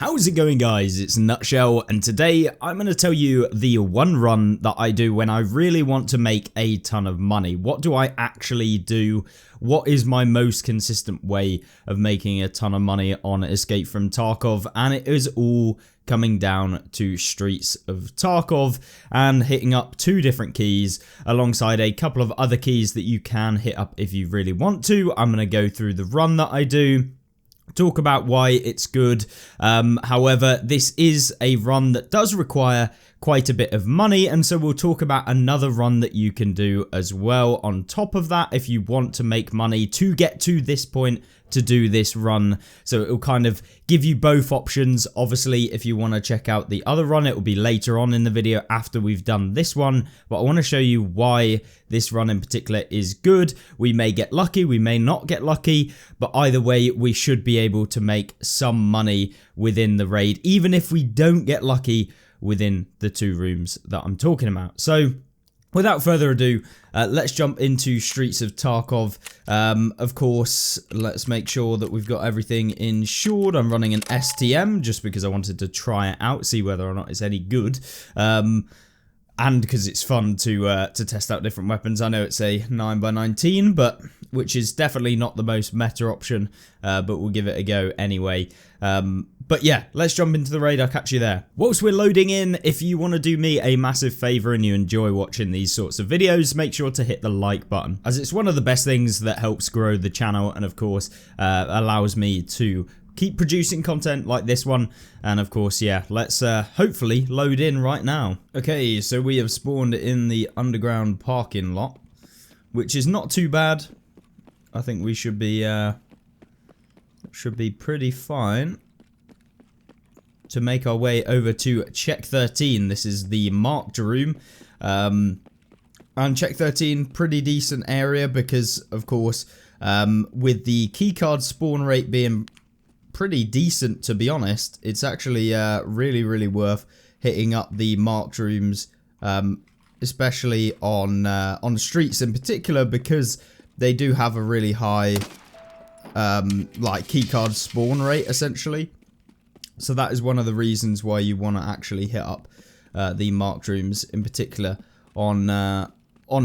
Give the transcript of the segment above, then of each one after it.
How's it going, guys? It's Nutshell, and today I'm going to tell you the one run that I do when I really want to make a ton of money. What do I actually do? What is my most consistent way of making a ton of money on Escape from Tarkov? And it is all coming down to Streets of Tarkov and hitting up 2 different keys alongside a couple of other keys that you can hit up if you really want to. I'm going to go through the run that I do, talk about why it's good. However, this is a run that does require quite a bit of money, and so we'll talk about another run that you can do as well on top of that if you want to make money to get to this point to do this run. So it will kind of give you both options. Obviously, if you want to check out the other run, it will be later on in the video after we've done this one, but I want to show you why this run in particular is good. We may get lucky, we may not get lucky, but either way we should be able to make some money within the raid, even if we don't get lucky within the 2 rooms that I'm talking about. So without further ado, let's jump into Streets of Tarkov. Of course, let's make sure that we've got everything insured. I'm running an STM just because I wanted to try it out, see whether or not it's any good. And because it's fun to test out different weapons. I know it's a 9x19, but which is definitely not the most meta option, but we'll give it a go anyway. But yeah, let's jump into the raid. I'll catch you there. Whilst we're loading in, if you want to do me a massive favor and you enjoy watching these sorts of videos, make sure to hit the like button, as it's one of the best things that helps grow the channel and of course allows me to keep producing content like this one. And of course, yeah, let's hopefully load in right now. Okay, so we have spawned in the underground parking lot, which is not too bad. I think we should be pretty fine to make our way over to Check 13. This is the marked room. And Check 13, pretty decent area because, of course, with the keycard spawn rate being pretty decent, to be honest, it's actually really worth hitting up the marked rooms, especially on streets in particular, because they do have a really high like keycard spawn rate essentially. So that is one of the reasons why you want to actually hit up the marked rooms in particular on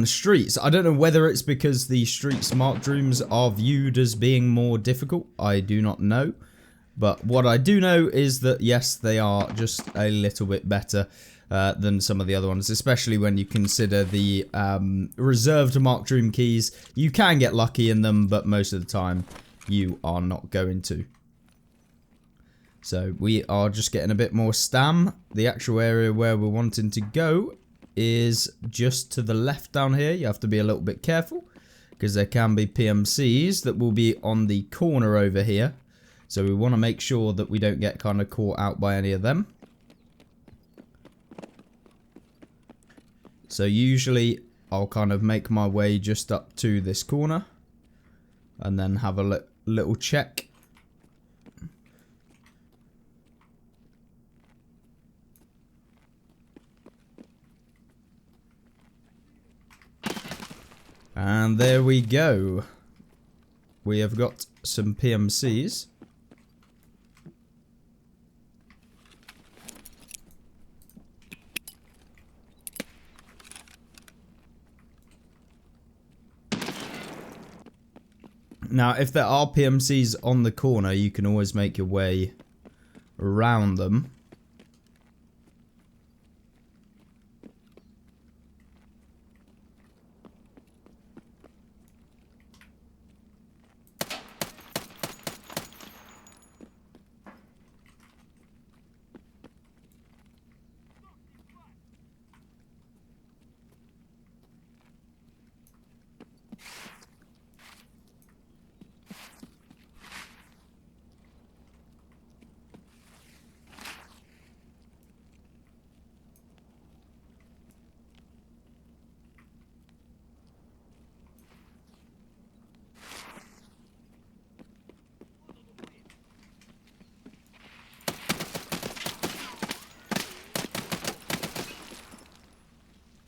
streets. I don't know whether it's because the streets marked rooms are viewed as being more difficult. I do not know. But what I do know is that, yes, they are just a little bit better than some of the other ones, especially when you consider the reserved marked room keys. You can get lucky in them, but most of the time you are not going to. So we are just getting a bit more stam. The actual area where we're wanting to go is just to the left down here. You have to be a little bit careful because there can be PMCs that will be on the corner over here. So we want to make sure that we don't get kind of caught out by any of them. So usually I'll kind of make my way just up to this corner and then have a little check. And there we go. We have got some PMCs. Now, if there are PMCs on the corner, you can always make your way around them.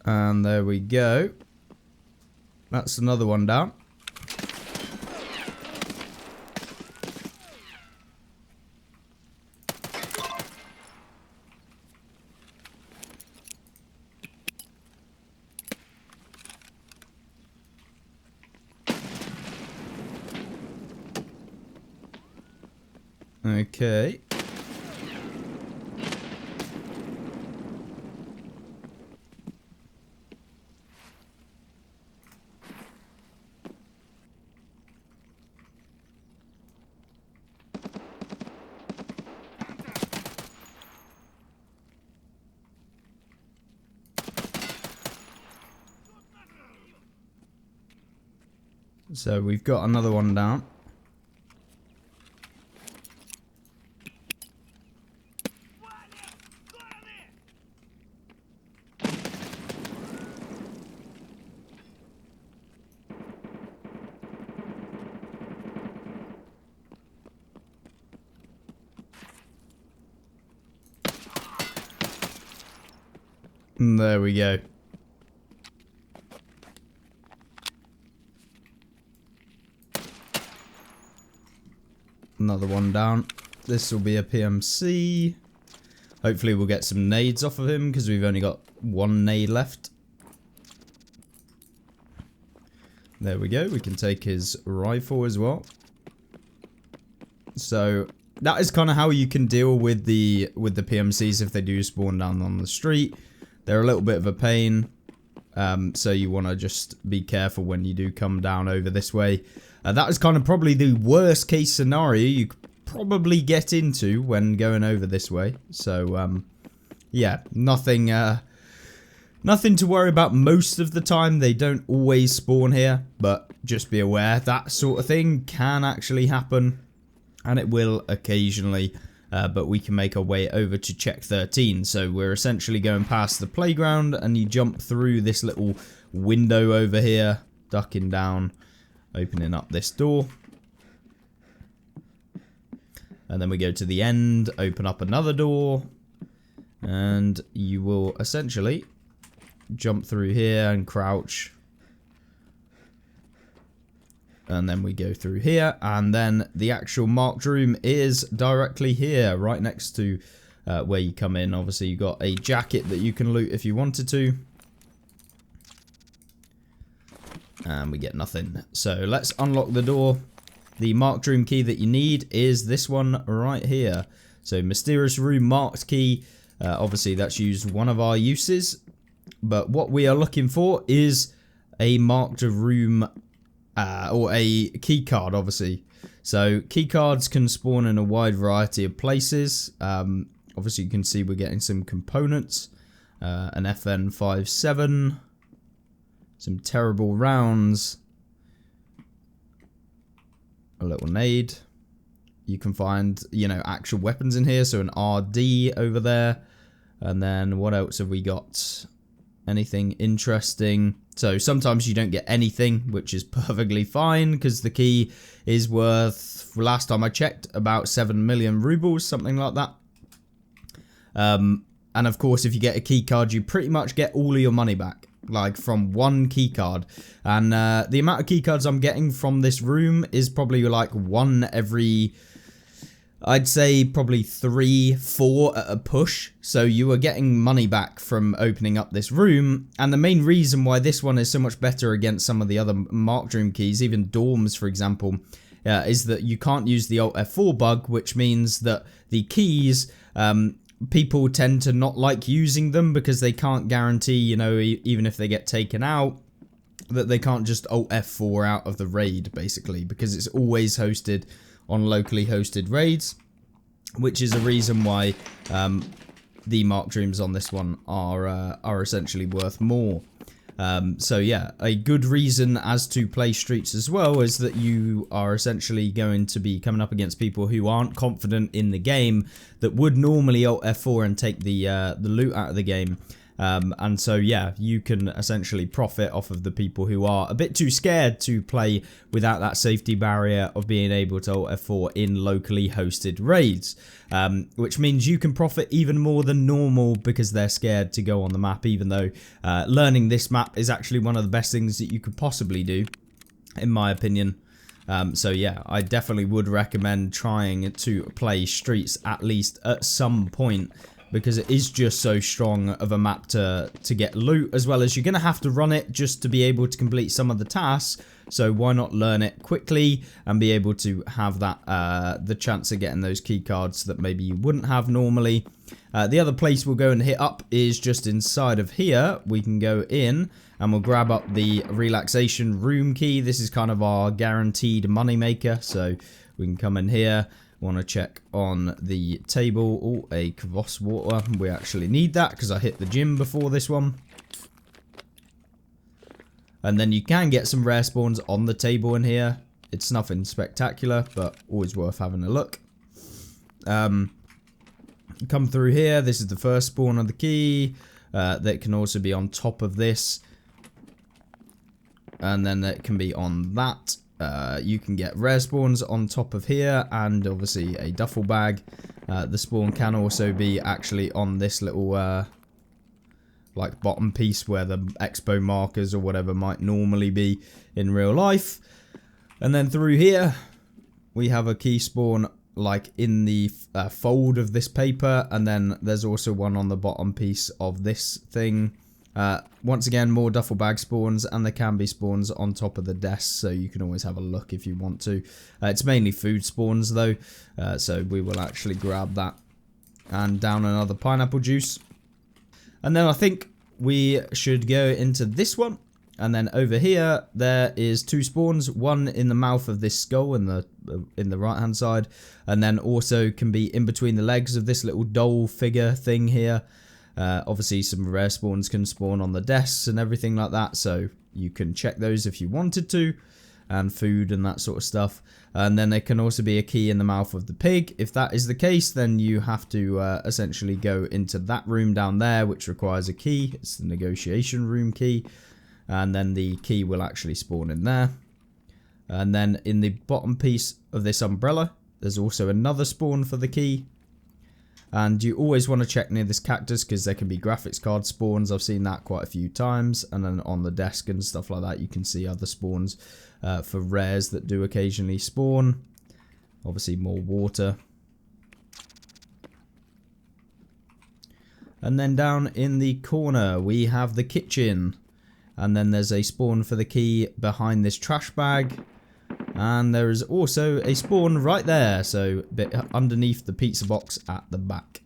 And there we go. That's another one down. Okay. So we've got another one down. And there we go. Another one down. This will be a PMC. Hopefully we'll get some nades off of him because we've only got one nade left. There we go. We can take his rifle as well. So that is kind of how you can deal with the PMCs if they do spawn down on the street. They're a little bit of a pain. So you want to just be careful when you do come down over this way. That is kind of probably the worst case scenario you could probably get into when going over this way. So yeah, nothing to worry about most of the time. They don't always spawn here, but just be aware that sort of thing can actually happen, and it will occasionally. But we can make our way over to check 13. So we're essentially going past the playground, and you jump through this little window over here, ducking down, opening up this door. And then we go to the end, open up another door, and you will essentially jump through here and crouch. And then we go through here, and then the actual marked room is directly here, right next to where you come in. Obviously, you got a jacket that you can loot if you wanted to. And we get nothing. So let's unlock the door. The marked room key that you need is this one right here. So mysterious room marked key. Obviously, that's used one of our uses. But what we are looking for is a marked room or a key card, obviously. So key cards can spawn in a wide variety of places. Obviously you can see we're getting some components, an FN57, some terrible rounds, a little nade. You can find, you know, actual weapons in here, so an RD over there. And then what else have we got? Anything interesting? So sometimes you don't get anything, which is perfectly fine because the key is worth, last time I checked, about 7 million rubles, something like that. And of course, if you get a key card, you pretty much get all of your money back, like from one key card. And the amount of key cards I'm getting from this room is probably like one every, I'd say probably 3, 4 at a push. So you are getting money back from opening up this room. And the main reason why this one is so much better against some of the other marked room keys, even dorms for example, is that you can't use the Alt F4 bug, which means that the keys, people tend to not like using them because they can't guarantee, you know, even if they get taken out, that they can't just Alt F4 out of the raid basically, because it's always hosted on locally hosted raids, which is a reason why the marked rooms on this one are essentially worth more. So yeah, a good reason as to play streets as well is that you are essentially going to be coming up against people who aren't confident in the game, that would normally Alt F4 and take the loot out of the game. And so yeah, you can essentially profit off of the people who are a bit too scared to play without that safety barrier of being able to Alt F4 in locally hosted raids, which means you can profit even more than normal because they're scared to go on the map, even though learning this map is actually one of the best things that you could possibly do, in my opinion. So yeah, I definitely would recommend trying to play streets at least at some point. because it is just so strong of a map to get loot, as well as you're going to have to run it just to be able to complete some of the tasks. So why not learn it quickly and be able to have that the chance of getting those key cards that maybe you wouldn't have normally. The other place we'll go and hit up is just inside of here. We can go in and we'll grab up the relaxation room key. This is kind of our guaranteed money maker. So we can come in here. Want to check on the table. Oh, a kvass water. We actually need that because I hit the gym before this one. And then you can get some rare spawns on the table in here. It's nothing spectacular, but always worth having a look. Come through here. This is the first spawn of the key. That can also be on top of this. And then that can be on that. You can get rare spawns on top of here, and obviously a duffel bag. The spawn can also be actually on this little like bottom piece where the expo markers or whatever might normally be in real life. And then through here we have a key spawn like in the fold of this paper, and then there's also one on the bottom piece of this thing. Once again, more duffel bag spawns, and there can be spawns on top of the desk, so you can always have a look if you want to. It's mainly food spawns though, so we will actually grab that and down another pineapple juice. And then I think we should go into this one, and then over here there is two spawns, one in the mouth of this skull in the right hand side, and then also can be in between the legs of this little doll figure thing here. Obviously some rare spawns can spawn on the desks and everything like that, so you can check those if you wanted to, and food and that sort of stuff. And then there can also be a key in the mouth of the pig. If that is the case, then you have to essentially go into that room down there, which requires a key. It's the negotiation room key, and then the key will actually spawn in there. And then in the bottom piece of this umbrella, there's also another spawn for the key. And you always want to check near this cactus because there can be graphics card spawns. I've seen that quite a few times. And then on the desk and stuff like that, you can see other spawns for rares that do occasionally spawn. Obviously more water. And then down in the corner we have the kitchen. And then there's a spawn for the key behind this trash bag. And there is also a spawn right there, so a bit underneath the pizza box at the back.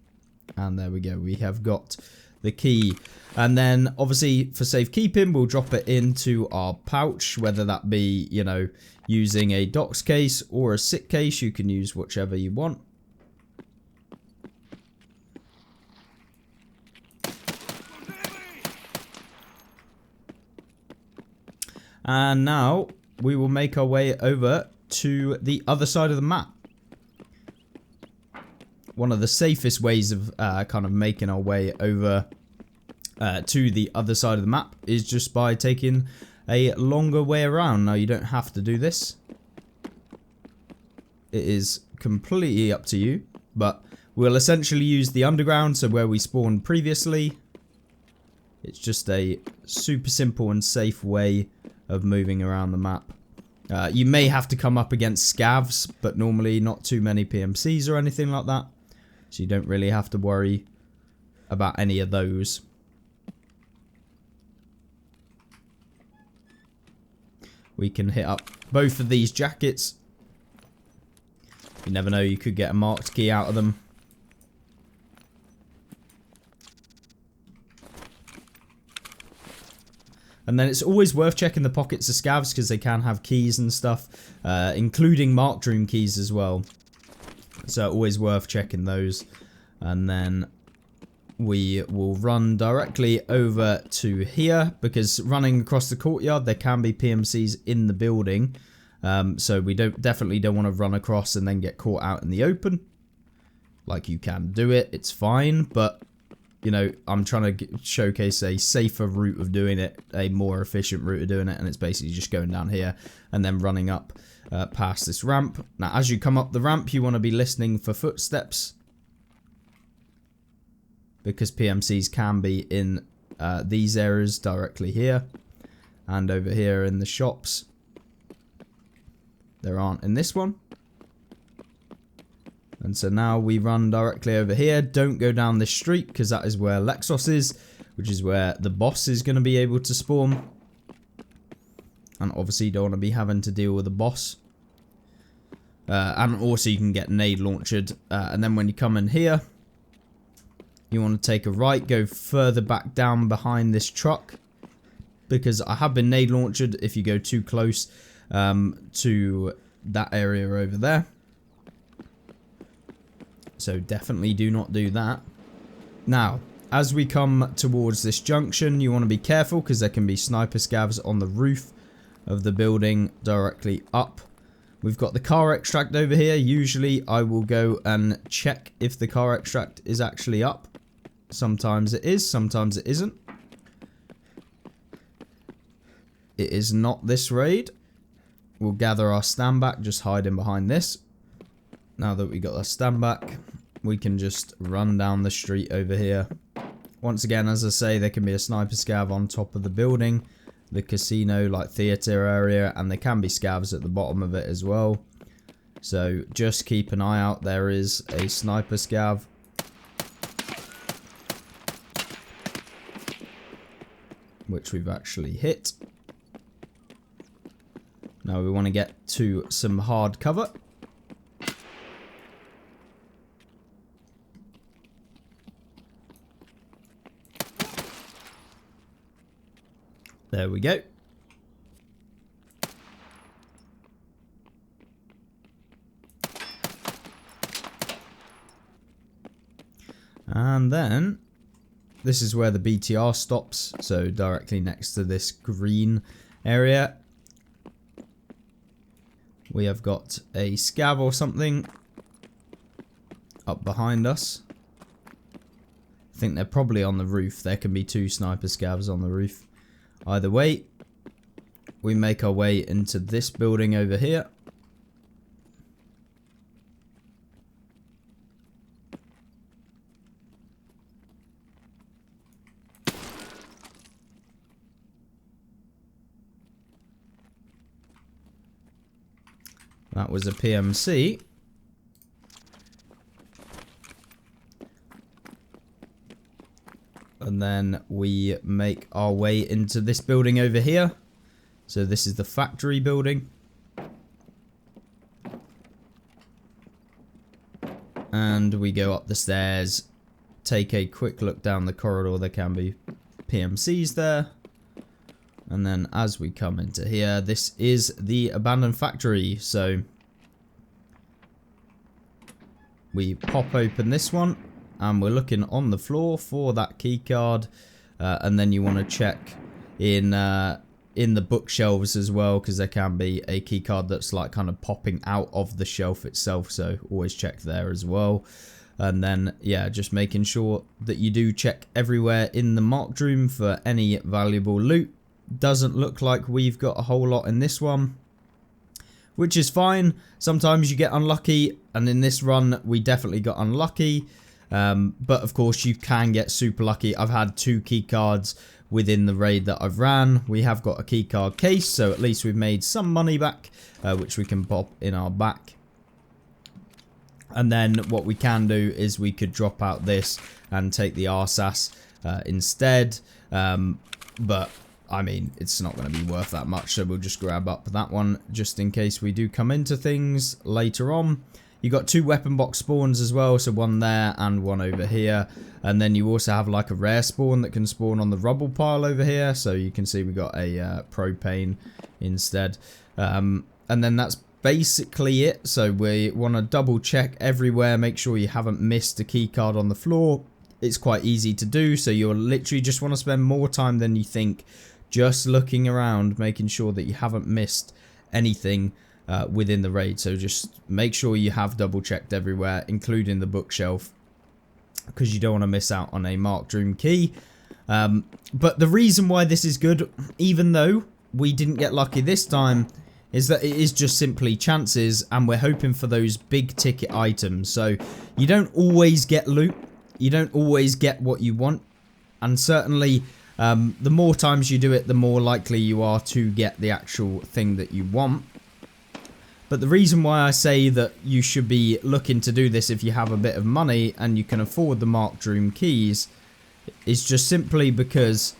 And there we go, we have got the key. And then obviously for safekeeping, we'll drop it into our pouch, whether that be, you know, using a docs case or a sit case. You can use whichever you want. And now we will make our way over to the other side of the map. One of the safest ways of kind of making our way over to the other side of the map is just by taking a longer way around. Now, you don't have to do this. It is completely up to you, but we'll essentially use the underground, so where we spawned previously. It's just a super simple and safe way of moving around the map. You may have to come up against scavs, but normally not too many PMCs or anything like that, so you don't really have to worry about any of those. We can hit up both of these jackets. You never know, you could get a marked key out of them. And then it's always worth checking the pockets of scavs because they can have keys and stuff, including marked room keys as well. So always worth checking those. And then we will run directly over to here, because running across the courtyard there can be PMCs in the building. So we definitely don't want to run across and then get caught out in the open. Like, you can do it, it's fine, but you know, I'm trying to showcase a safer route of doing it, a more efficient route of doing it, and it's basically just going down here and then running up past this ramp. Now, as you come up the ramp, you want to be listening for footsteps, because PMCs can be in these areas directly here, and over here in the shops. There aren't in this one. And so now we run directly over here. Don't go down this street because that is where Lexos is, which is where the boss is going to be able to spawn. And obviously you don't want to be having to deal with the boss. And also you can get nade launched. And then when you come in here, you want to take a right, go further back down behind this truck. Because I have been nade launched if you go too close to that area over there. So definitely do not do that. Now, as we come towards this junction, you want to be careful because there can be sniper scavs on the roof of the building directly up. We've got the car extract over here. Usually I will go and check if the car extract is actually up. Sometimes it is, sometimes it isn't. It is not this raid. We'll gather our stand back, just hiding behind this. Now that we got our stand back, we can just run down the street over here. Once again, as I say, there can be a sniper scav on top of the building, the casino, like theater area, and there can be scavs at the bottom of it as well. So just keep an eye out. There is a sniper scav. Which we've actually hit. Now we want to get to some hard cover. There we go. And then this is where the BTR stops, so directly next to this green area. We have got a scav or something up behind us. I think they're probably on the roof. There can be two sniper scavs on the roof. Either way, we make our way into this building over here. That was a PMC. And then we make our way into this building over here. So this is the factory building. And we go up the stairs, take a quick look down the corridor. There can be PMCs there. And then as we come into here, this is the abandoned factory. So we pop open this one. And we're looking on the floor for that key card, and then you want to check in the bookshelves as well, because there can be a key card that's like kind of popping out of the shelf itself, so always check there as well. And then yeah, just making sure that you do check everywhere in the marked room for any valuable loot. Doesn't look like we've got a whole lot in this one, which is fine. Sometimes you get unlucky, and in this run we definitely got unlucky. But of course you can get super lucky. I've had 2 key cards within the raid that I've ran. We have got a key card case, so at least we've made some money back, which we can pop in our back. And then what we can do is we could drop out this and take the RSAS instead. But I mean, it's not going to be worth that much, so we'll just grab up that one just in case we do come into things later on. You got 2 weapon box spawns as well, so one there and one over here. And then you also have like a rare spawn that can spawn on the rubble pile over here. So you can see we got a propane instead. And then that's basically it. So we want to double check everywhere, make sure you haven't missed a key card on the floor. It's quite easy to do, so you'll literally just want to spend more time than you think just looking around, making sure that you haven't missed anything within the raid. So just make sure you have double checked everywhere, including the bookshelf, because you don't want to miss out on a marked room key. But the reason why this is good, even though we didn't get lucky this time, is that it is just simply chances, and we're hoping for those big ticket items. So you don't always get loot, you don't always get what you want, and certainly the more times you do it, the more likely you are to get the actual thing that you want. But the reason why I say that you should be looking to do this if you have a bit of money and you can afford the marked room keys is just simply because,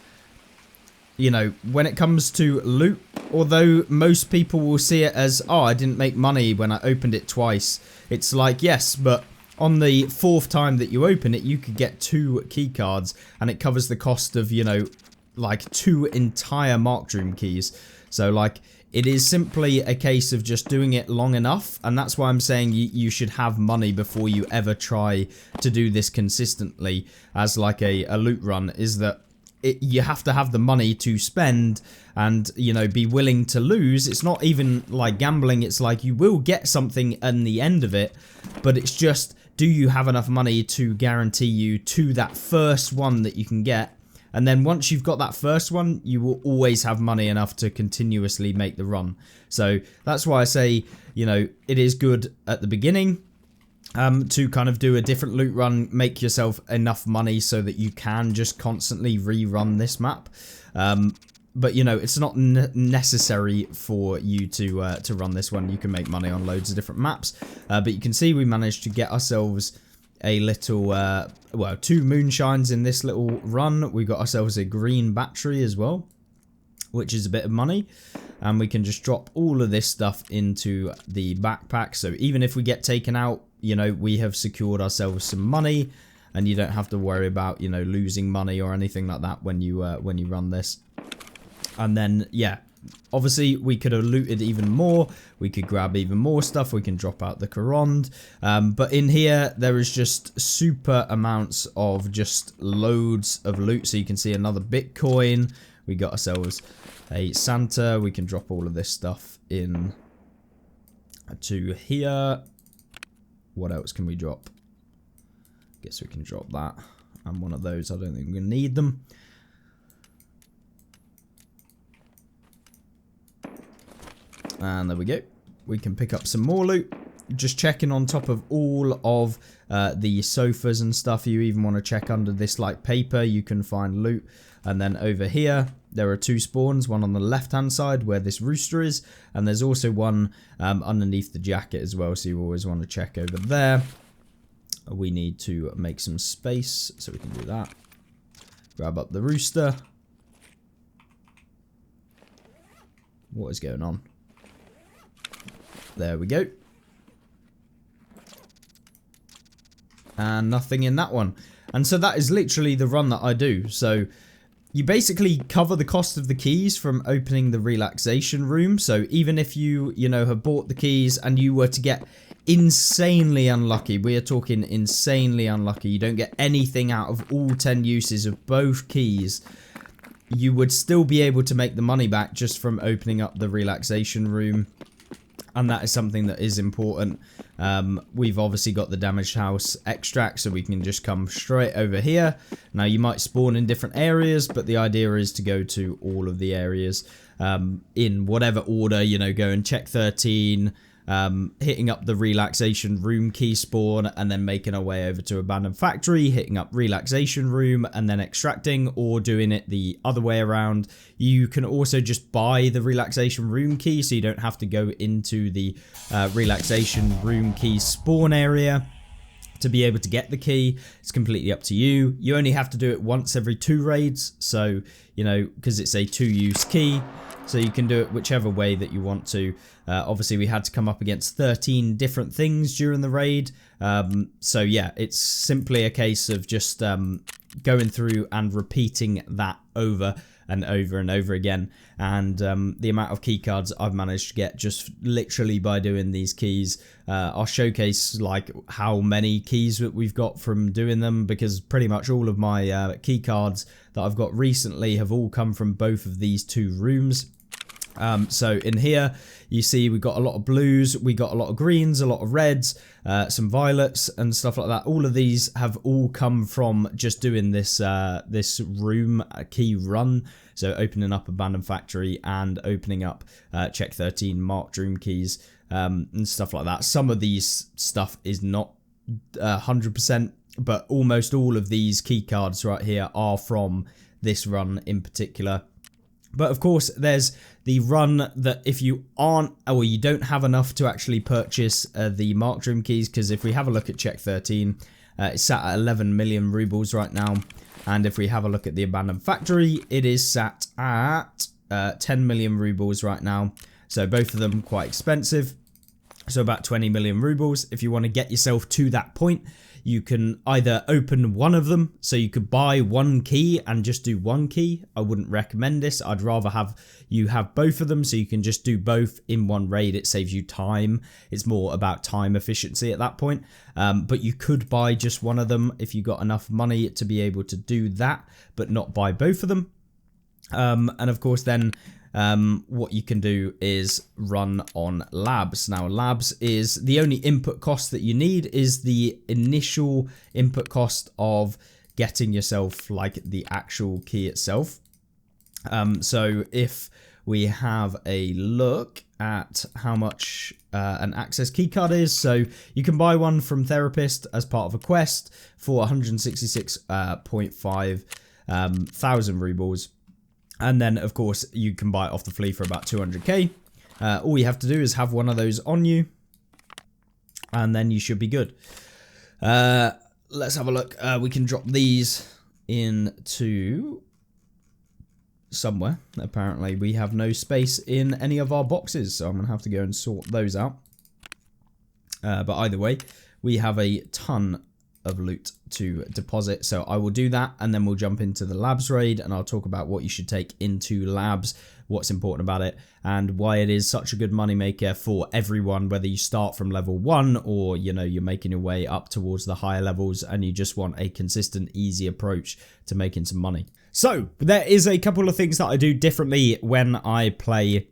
you know, when it comes to loot, although most people will see it as, oh, I didn't make money when I opened it twice. It's like, yes, but on the 4th time that you open it, you could get 2 key cards and it covers the cost of, you know, like 2 entire marked room keys. So like, it is simply a case of just doing it long enough, and that's why I'm saying you should have money before you ever try to do this consistently as like a loot run, is that you have to have the money to spend and, you know, be willing to lose. It's not even like gambling, it's like you will get something in the end of it, but it's just, do you have enough money to guarantee you to that first one that you can get? And then once you've got that first one, you will always have money enough to continuously make the run. So that's why I say, you know, it is good at the beginning to kind of do a different loot run, make yourself enough money so that you can just constantly rerun this map. But, you know, it's not necessary for you to run this one. You can make money on loads of different maps. But you can see we managed to get ourselves a little, well, 2 moonshines in this little run. We got ourselves a green battery as well, which is a bit of money. And we can just drop all of this stuff into the backpack. So even if we get taken out, you know, we have secured ourselves some money. And you don't have to worry about, you know, losing money or anything like that when you run this. And then, yeah, obviously we could have looted even more. We could grab even more stuff. We can drop out the Corond. But in here, there is just super amounts of just loads of loot. So you can see another Bitcoin. We got ourselves a Santa. We can drop all of this stuff in to here. What else can we drop? Guess we can drop that. And one of those. I don't think we're going to need them. And there we go. We can pick up some more loot. Just checking on top of all of the sofas and stuff. You even want to check under this like paper. You can find loot. And then over here, there are 2 spawns. One on the left-hand side where this rooster is. And there's also one underneath the jacket as well. So you always want to check over there. We need to make some space. So we can do that. Grab up the rooster. What is going on? There we go. And nothing in that one. And so that is literally the run that I do. So you basically cover the cost of the keys from opening the relaxation room. So even if you know, have bought the keys and you were to get insanely unlucky, we are talking insanely unlucky, you don't get anything out of all 10 uses of both keys, you would still be able to make the money back just from opening up the relaxation room. And that is something that is important. We've obviously got the damaged house extract, so we can just come straight over here. Now, you might spawn in different areas, but the idea is to go to all of the areas in whatever order, you know, go and check 13, hitting up the relaxation room key spawn, and then making our way over to abandoned factory, hitting up relaxation room, and then extracting, or doing it the other way around. You can also just buy the relaxation room key, so you don't have to go into the relaxation room key spawn area to be able to get the key. It's completely up to you. You only have to do it once every 2 raids, so, you know, because it's a 2-use key. So you can do it whichever way that you want to. Obviously, we had to come up against 13 different things during the raid. So yeah, it's simply a case of just going through and repeating that over and over and over again. And the amount of key cards I've managed to get just literally by doing these keys. I'll showcase like how many keys that we've got from doing them, because pretty much all of my key cards that I've got recently have all come from both of these 2 rooms. So in here you see we've got a lot of blues, we got a lot of greens, a lot of reds, some violets and stuff like that. All of these have all come from just doing this this room key run. So opening up abandoned factory and opening up check 13 marked room keys and stuff like that. Some of these stuff is not 100%, but almost all of these key cards right here are from this run in particular. But of course, there's the run that if you aren't, or you don't have enough to actually purchase the marked room keys, because if we have a look at check 13, it's sat at 11 million rubles right now. And if we have a look at the abandoned factory, it is sat at 10 million rubles right now. So both of them quite expensive. So about 20 million rubles. If you want to get yourself to that point, you can either open one of them, so you could buy one key and just do one key. I wouldn't recommend this. I'd rather have you have both of them, so you can just do both in one raid. It saves you time. It's more about time efficiency at that point. But you could buy just one of them if you got enough money to be able to do that, but not buy both of them. And of course then what you can do is run on labs. Now labs is the only input cost that you need is the initial input cost of getting yourself like the actual key itself. So if we have a look at how much an access keycard is, so you can buy one from Therapist as part of a quest for 166.5 thousand rubles. And then, of course, you can buy it off the flea for about 200k. All you have to do is have one of those on you. And then you should be good. Let's have a look. We can drop these into somewhere. Apparently, we have no space in any of our boxes. So I'm going to have to go and sort those out. But either way, we have a ton of loot to deposit, so I will do that, and then we'll jump into the labs raid, and I'll talk about what you should take into labs, what's important about it, and why it is such a good money maker for everyone, whether you start from level 1 or you know you're making your way up towards the higher levels and you just want a consistent, easy approach to making some money. So there is a couple of things that I do differently when I play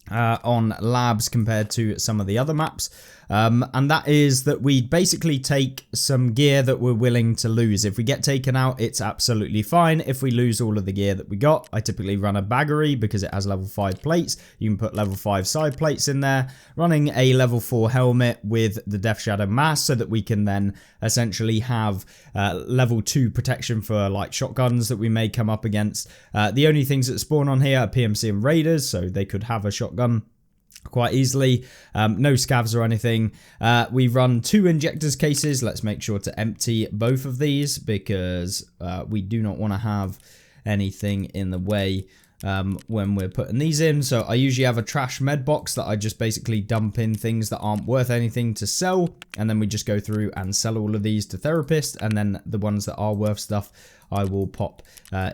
on labs compared to some of the other maps, and that is that we basically take some gear that we're willing to lose. If we get taken out, it's absolutely fine. If we lose all of the gear that we got, I typically run a baggery because it has level 5 plates. You can put level 5 side plates in there, running a level 4 helmet with the Death Shadow mask so that we can then essentially have level 2 protection for like shotguns that we may come up against. The only things that spawn on here are PMC and raiders, so they could have a shotgun quite easily. No scavs or anything. We run 2 injectors cases. Let's make sure to empty both of these because we do not want to have anything in the way when we're putting these in. So I usually have a trash med box that I just basically dump in things that aren't worth anything to sell, and then we just go through and sell all of these to Therapist, and then the ones that are worth stuff I will pop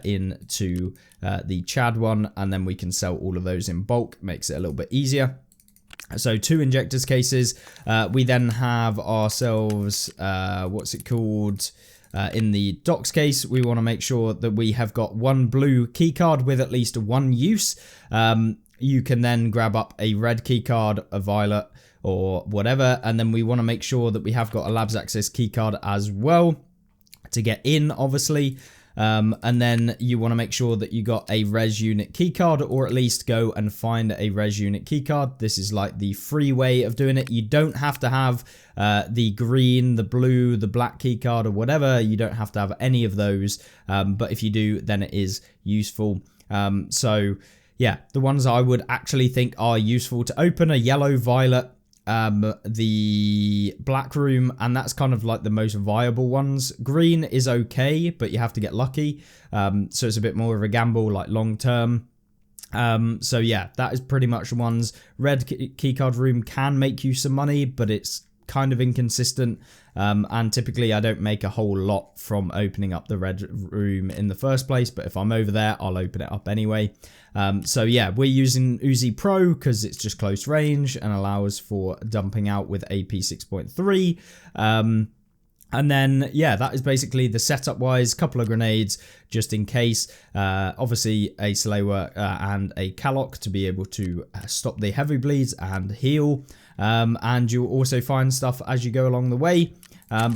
into the Chad one, and then we can sell all of those in bulk. Makes it a little bit easier. So 2 injectors cases. We then have ourselves, what's it called? In the docks case, we want to make sure that we have got 1 blue keycard with at least 1 use. You can then grab up a red keycard, a violet, or whatever, and then we want to make sure that we have got a labs access keycard as well to get in, obviously. And then you want to make sure that you got a res unit keycard, or at least go and find a res unit keycard. This is like the free way of doing it. You don't have to have the green, the blue, the black keycard or whatever. You don't have to have any of those. But if you do, then it is useful. So yeah, the ones I would actually think are useful to open are yellow, violet, the black room, and that's kind of like the most viable ones. Green is okay, but you have to get lucky, so it's a bit more of a gamble, like long term. So yeah, that is pretty much the ones. Red keycard room can make you some money, but it's kind of inconsistent, and typically I don't make a whole lot from opening up the red room in the first place, but if I'm over there, I'll open it up anyway. So yeah, we're using Uzi Pro because it's just close range and allows for dumping out with AP 6.3. And then, yeah, that is basically the setup wise. Couple of grenades just in case. Obviously a Slayer and a Kalok to be able to stop the heavy bleeds and heal. And you'll also find stuff as you go along the way.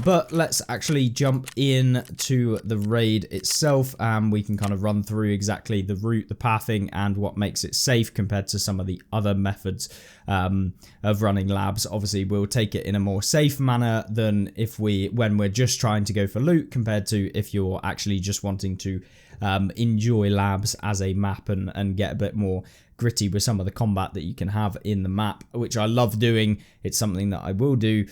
But let's actually jump in to the raid itself, and we can kind of run through exactly the route, the pathing, and what makes it safe compared to some of the other methods of running labs. Obviously, we'll take it in a more safe manner than when we're just trying to go for loot, compared to if you're actually just wanting to enjoy labs as a map and get a bit more gritty with some of the combat that you can have in the map, which I love doing. It's something that I will do.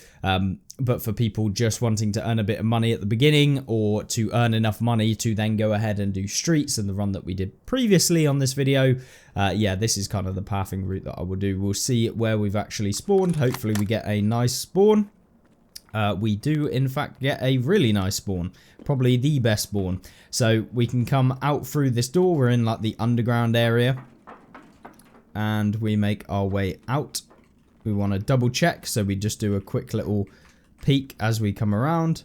But for people just wanting to earn a bit of money at the beginning, or to earn enough money to then go ahead and do streets and the run that we did previously on this video, yeah, this is kind of the pathing route that I will do. We'll see where we've actually spawned. Hopefully we get a nice spawn. We do in fact get a really nice spawn, probably the best spawn. So we can come out through this door. We're in like the underground area, and we make our way out. We want to double check, so we just do a quick little peek as we come around.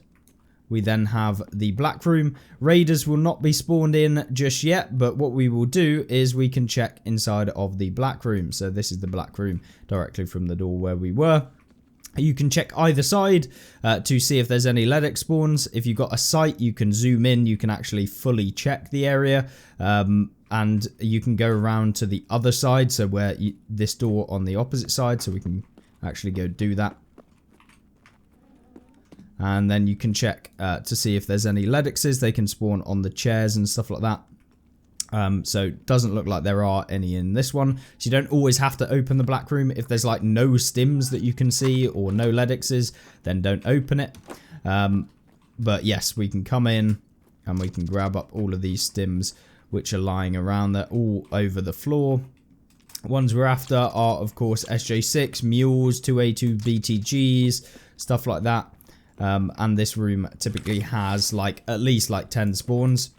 We then have the black room. Raiders will not be spawned in just yet, but what we will do is we can check inside of the black room. So this is the black room directly from the door where we were. You can check either side to see if there's any Ledex spawns. If you've got a sight, you can zoom in. You can actually fully check the area. And you can go around to the other side. So where this door on the opposite side. So we can actually go do that. And then you can check to see if there's any Ledexes. They can spawn on the chairs and stuff like that. So it doesn't look like there are any in this one. So you don't always have to open the black room. If there's like no stims that you can see or no Ledexes, then don't open it. But yes, we can come in and we can grab up all of these stims which are lying around. They're all over the floor. Ones we're after are, of course, SJ6, mules, 2A2 BTGs, stuff like that. And this room typically has like at least like 10 spawns.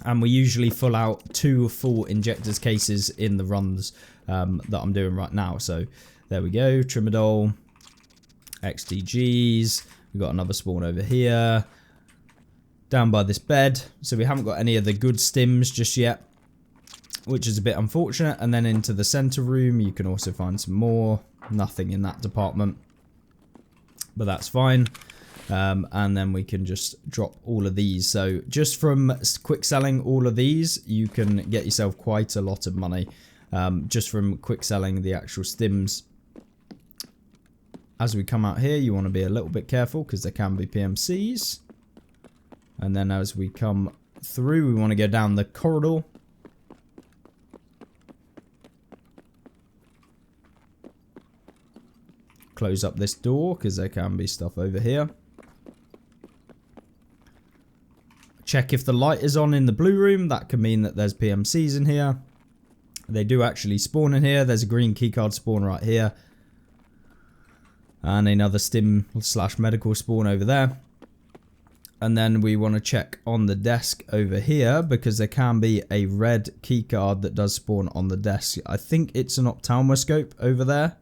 And we usually full out 2 full injectors cases in the runs that I'm doing right now. So there we go. Trimadol, XTGs. We've got another spawn over here. Down by this bed. So we haven't got any of the good stims just yet, which is a bit unfortunate. And then into the center room, you can also find some more. Nothing in that department, but that's fine. And then we can just drop all of these. So just from quick selling all of these, you can get yourself quite a lot of money just from quick selling the actual stims. As we come out here, you want to be a little bit careful because there can be PMCs. And then as we come through, we want to go down the corridor. Close up this door because there can be stuff over here. Check if the light is on in the blue room. That could mean that there's PMCs in here. They do actually spawn in here. There's a green keycard spawn right here. And another stim / medical spawn over there. And then we want to check on the desk over here because there can be a red keycard that does spawn on the desk. I think it's an ophthalmoscope over there.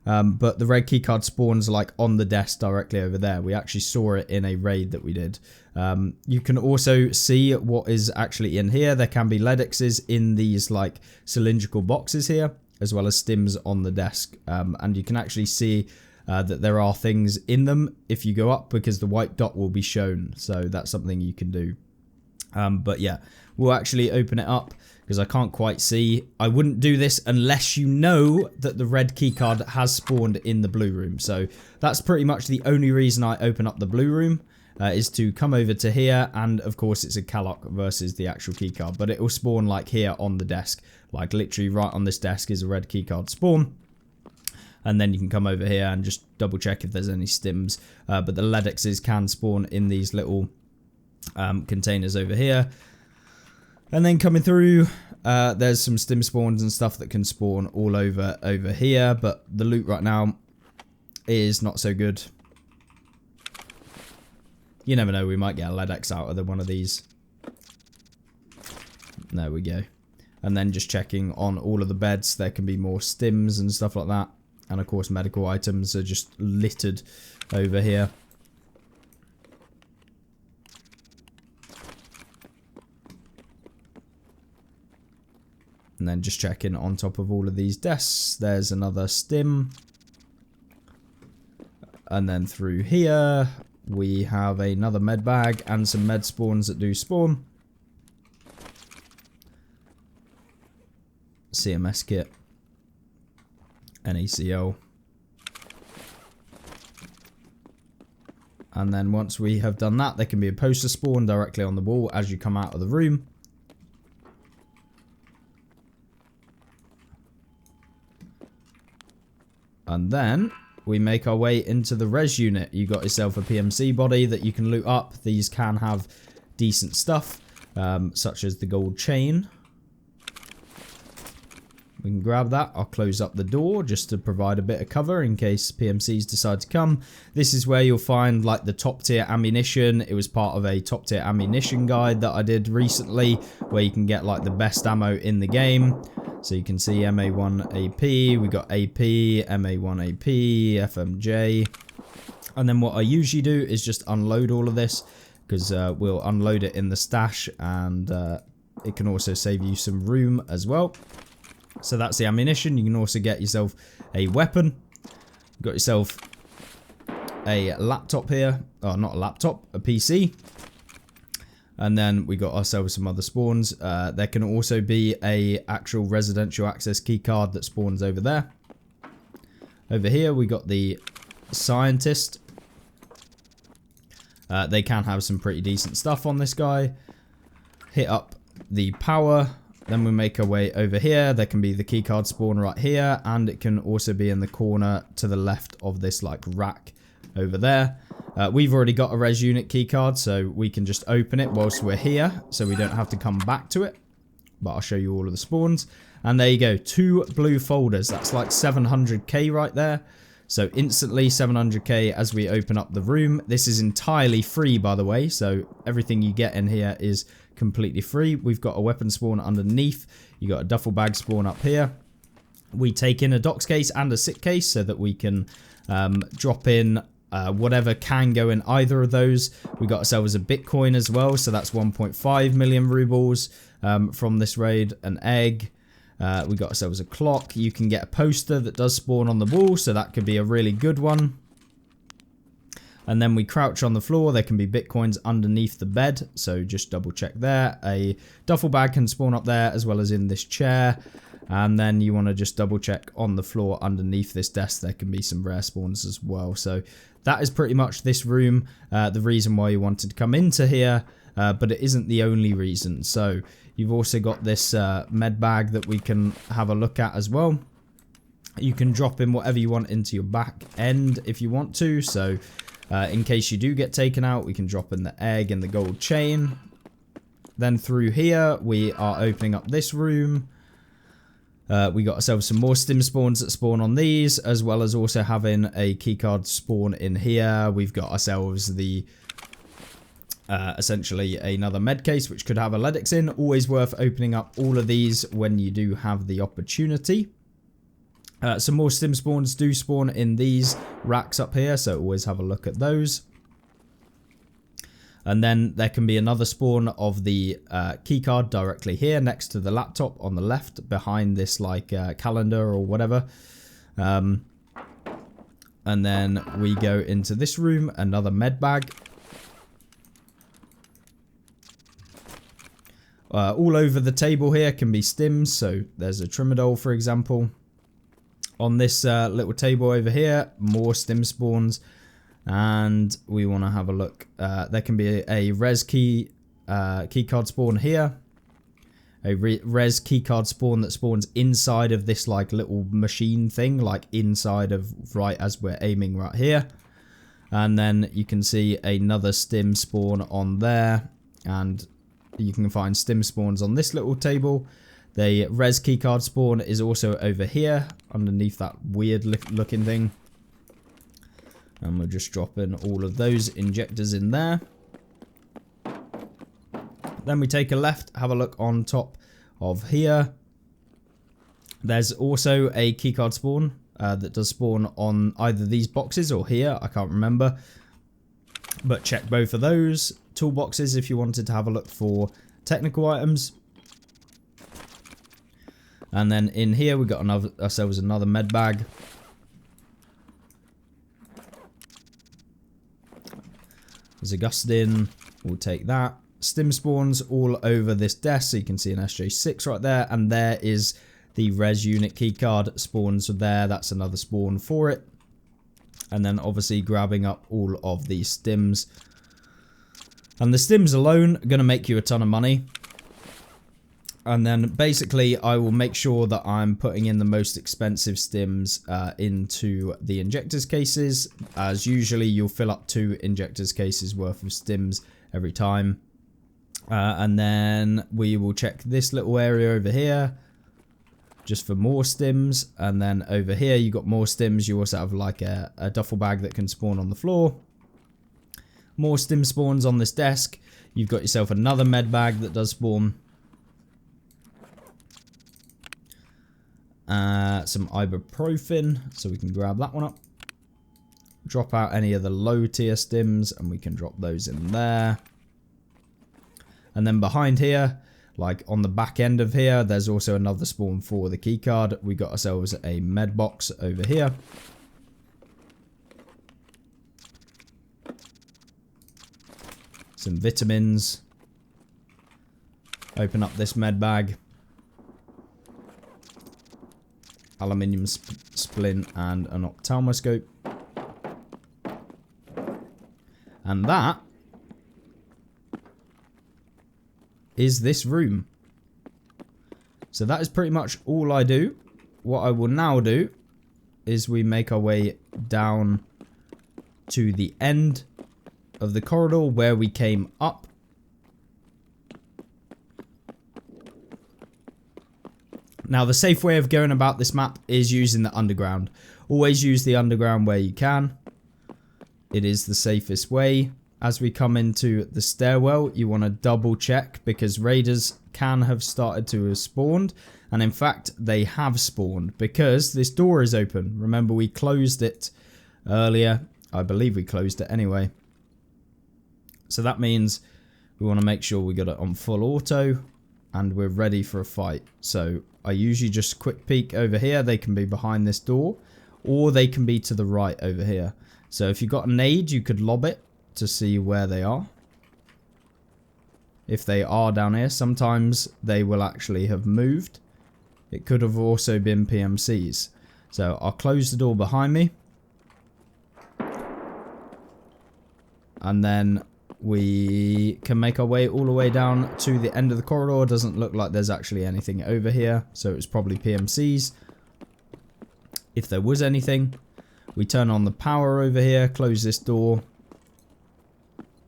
But the red keycard spawns like on the desk directly over there. We actually saw it in a raid that we did. You can also see what is actually in here. There can be Ledexes in these like cylindrical boxes here, as well as stims on the desk. And you can actually see that there are things in them if you go up, because the white dot will be shown. So that's something you can do. But yeah, we'll actually open it up because I can't quite see. I wouldn't do this unless you know that the red keycard has spawned in the blue room. So that's pretty much the only reason I open up the blue room, is to come over to here. And of course it's a Calloc versus the actual keycard, but it will spawn like here on the desk, like literally right on this desk is a red keycard spawn. And then you can come over here and just double check if there's any stims. But the Ledexes can spawn in these little containers over here. And then coming through, there's some stim spawns and stuff that can spawn all over here. But the loot right now is not so good. You never know, we might get a Ledex out of one of these. There we go. And then just checking on all of the beds, there can be more stims and stuff like that. And of course medical items are just littered over here. And then just checking on top of all of these desks, there's another stim. And then through here, we have another med bag and some med spawns that do spawn. CMS kit. NACL. And then once we have done that, there can be a poster spawn directly on the wall as you come out of the room. And then we make our way into the res unit. You got yourself a PMC body that you can loot up. These can have decent stuff, such as the gold chain. We can grab that. I'll close up the door just to provide a bit of cover in case PMCs decide to come. This is where you'll find like the top tier ammunition. It was part of a top tier ammunition guide that I did recently where you can get like the best ammo in the game. So you can see MA1 AP, we got AP, MA1 AP, FMJ. And then what I usually do is just unload all of this because we'll unload it in the stash and it can also save you some room as well. So that's the ammunition. You can also get yourself a weapon. You've got yourself a laptop here. Oh, not a laptop, a PC. And then we got ourselves some other spawns. There can also be a actual residential access keycard that spawns over there. Over here we got the scientist. They can have some pretty decent stuff on this guy. Hit up the power. Then we make our way over here. There can be the keycard spawn right here, and it can also be in the corner to the left of this like rack over there. We've already got a res unit keycard, so we can just open it whilst we're here, so we don't have to come back to it. But I'll show you all of the spawns. And there you go, 2 blue folders. That's like 700k right there. So instantly 700k as we open up the room. This is entirely free, by the way, so everything you get in here is completely free. We've got a weapon spawn underneath. You got a duffel bag spawn up here. We take in a docs case and a sit case so that we can drop in whatever can go in either of those. We got ourselves a Bitcoin as well, so that's 1.5 million rubles from this raid. An egg. We got ourselves a clock. You can get a poster that does spawn on the wall, so that could be a really good one. And then we crouch on the floor. There can be Bitcoins underneath the bed, so just double check there. A duffel bag can spawn up there as well as in this chair. And then you want to just double check on the floor underneath this desk. There can be some rare spawns as well. So that is pretty much this room, the reason why you wanted to come into here, but it isn't the only reason. So you've also got this med bag that we can have a look at as well. You can drop in whatever you want into your back end if you want to. So in case you do get taken out, we can drop in the egg and the gold chain. Then through here, we are opening up this room. We got ourselves some more stim spawns that spawn on these, as well as also having a keycard spawn in here. We've got ourselves the essentially another med case, which could have a Ledix in. Always worth opening up all of these when you do have the opportunity. Some more stim spawns do spawn in these racks up here, so always have a look at those. And then there can be another spawn of the keycard directly here next to the laptop on the left behind this like calendar or whatever. And then we go into this room, another med bag. All over the table here can be stims, so there's a Trimadol for example. On this little table over here, more stim spawns. And we want to have a look. There can be a res keycard spawn here. A res keycard spawn that spawns inside of this like little machine thing, like inside of right as we're aiming right here. And then you can see another stim spawn on there. And you can find stim spawns on this little table. The res keycard spawn is also over here underneath that weird looking thing. And we'll just drop in all of those injectors in there. Then we take a left, have a look on top of here. There's also a keycard spawn that does spawn on either these boxes or here. I can't remember. But check both of those toolboxes if you wanted to have a look for technical items. And then in here we got ourselves another med bag. There's Augustine. We'll take that. Stim spawns all over this desk. So you can see an SJ6 right there. And there is the res unit keycard spawns there. That's another spawn for it. And then obviously grabbing up all of these stims. And the stims alone are going to make you a ton of money. And then basically I will make sure that I'm putting in the most expensive stims into the injectors cases. As usually you'll fill up 2 injectors cases worth of stims every time. And then we will check this little area over here just for more stims. And then over here you got more stims. You also have like a duffel bag that can spawn on the floor. More stim spawns on this desk. You've got yourself another med bag that does spawn. Some ibuprofen, so we can grab that one up. Drop out any of the low tier stims and we can drop those in there. And then behind here, like on the back end of here, there's also another spawn for the keycard. We got ourselves a med box over here. Some vitamins. Open up this med bag. Aluminium splint and an ophthalmoscope. And that is this room. So that is pretty much all I do. What I will now do is we make our way down to the end of the corridor where we came up. Now, the safe way of going about this map is using the underground. Always use the underground where you can. It is the safest way. As we come into the stairwell, you want to double check because raiders can have started to have spawned. And in fact, they have spawned because this door is open. Remember, we closed it earlier. I believe we closed it anyway. So that means we want to make sure we got it on full auto and we're ready for a fight. So I usually just quick peek over here. They can be behind this door or they can be to the right over here. So if you've got a nade, you could lob it to see where they are. If they are down here, sometimes they will actually have moved. It could have also been PMCs. So I'll close the door behind me. And then we can make our way all the way down to the end of the corridor. Doesn't look like there's actually anything over here. So it's probably PMCs. If there was anything, we turn on the power over here, close this door.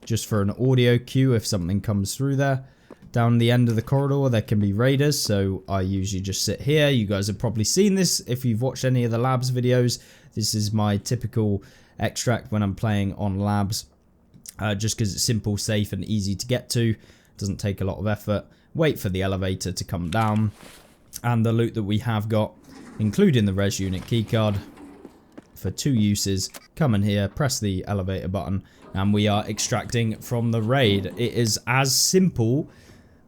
Just for an audio cue if something comes through there. Down the end of the corridor there can be raiders, so I usually just sit here. You guys have probably seen this if you've watched any of the labs videos. This is my typical extract when I'm playing on labs. Just because it's simple, safe and easy to get to. Doesn't take a lot of effort. Wait for the elevator to come down. And the loot that we have got, including the res unit keycard, for 2 uses. Come in here, press the elevator button, and we are extracting from the raid. It is as simple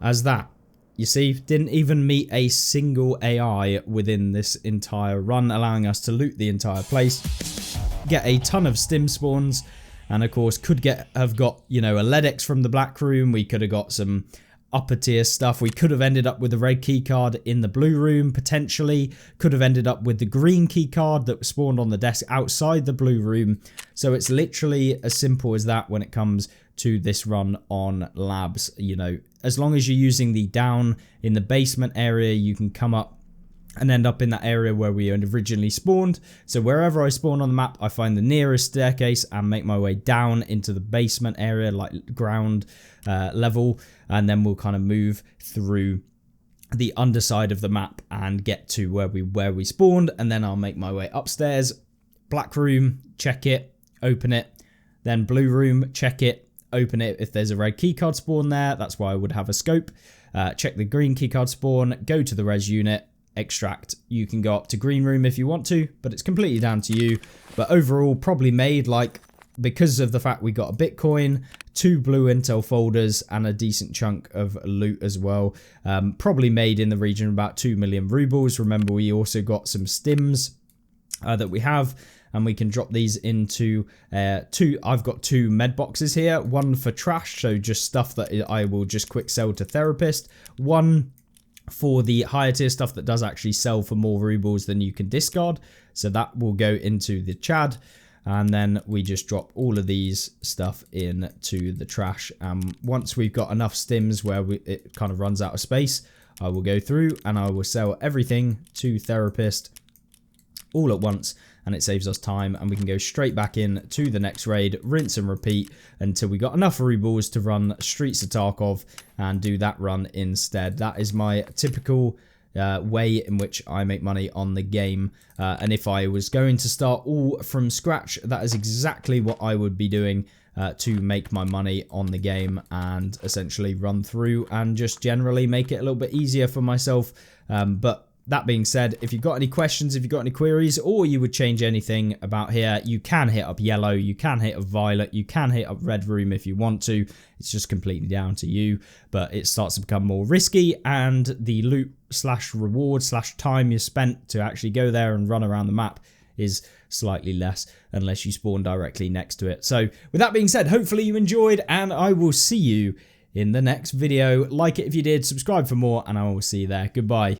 as that. You see, didn't even meet a single AI within this entire run, allowing us to loot the entire place, get a ton of stim spawns, and of course could have got, you know, a LEDX from the black room. We could have got some upper tier stuff. We could have ended up with a red key card in the blue room, potentially. Could have ended up with the green key card that spawned on the desk outside the blue room. So it's literally as simple as that when it comes to this run on labs. You know, as long as you're using the down in the basement area, you can come up and end up in that area where we originally spawned. So wherever I spawn on the map, I find the nearest staircase and make my way down into the basement area, like ground level, and then we'll kind of move through the underside of the map and get to where we spawned, and then I'll make my way upstairs. Black room, check it, open it, then blue room, check it, open it. If there's a red keycard spawn there, that's why I would have a scope. Check the green keycard spawn, go to the res unit, extract. You can go up to green room if you want to, but it's completely down to you. But overall, probably made, like, because of the fact we got a Bitcoin, 2 blue intel folders, and a decent chunk of loot as well. Probably made in the region of about 2 million rubles. Remember, we also got some stims that we have, and we can drop these into I've got 2 med boxes here, one for trash, so just stuff that I will just quick sell to therapist, one for the higher tier stuff that does actually sell for more rubles than you can discard, so that will go into the Chad. And then we just drop all of these stuff into the trash. Once we've got enough stims where it kind of runs out of space, I will go through and I will sell everything to therapist all at once, and it saves us time, and we can go straight back in to the next raid, rinse and repeat until we got enough rubles to run Streets of Tarkov and do that run instead. That is my typical way in which I make money on the game, and if I was going to start all from scratch, that is exactly what I would be doing to make my money on the game, and essentially run through and just generally make it a little bit easier for myself. But that being said, if you've got any questions, if you've got any queries, or you would change anything about here, you can hit up yellow, you can hit up violet, you can hit up red room if you want to. It's just completely down to you, but it starts to become more risky, and the loot slash reward slash time you spent to actually go there and run around the map is slightly less unless you spawn directly next to it. So with that being said, hopefully you enjoyed, and I will see you in the next video. Like it if you did, subscribe for more, and I will see you there. Goodbye.